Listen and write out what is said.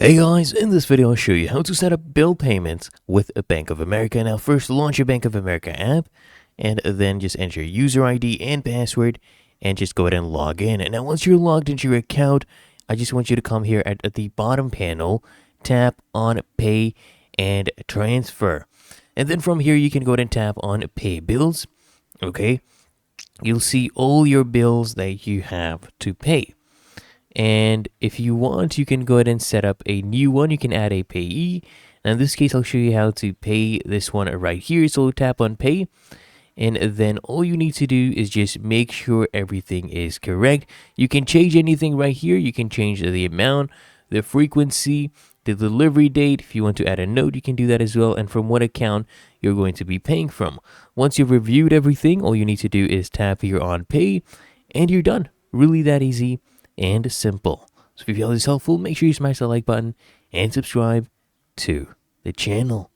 Hey guys, in this video I'll show you how to set up bill payments with a Bank of America. Now first launch your Bank of America app and then just enter your user ID and password and just go ahead and log in. And now once you're logged into your account, I just want you to come here at the bottom panel, tap on pay and transfer. And then from here you can go ahead and tap on pay bills. Okay, you'll see all your bills that you have to pay. And if you want, you can go ahead and set up a new one. You can add a payee. Now in this case, I'll show you how to pay this one right here. So tap on pay. And then all you need to do is just make sure everything is correct. You can change anything right here. You can change the amount, the frequency, the delivery date. If you want to add a note, you can do that as well. And from what account you're going to be paying from. Once you've reviewed everything, all you need to do is tap here on pay and you're done. Really that easy and simple. So if you feel this helpful, make sure you smash the like button and subscribe to the channel.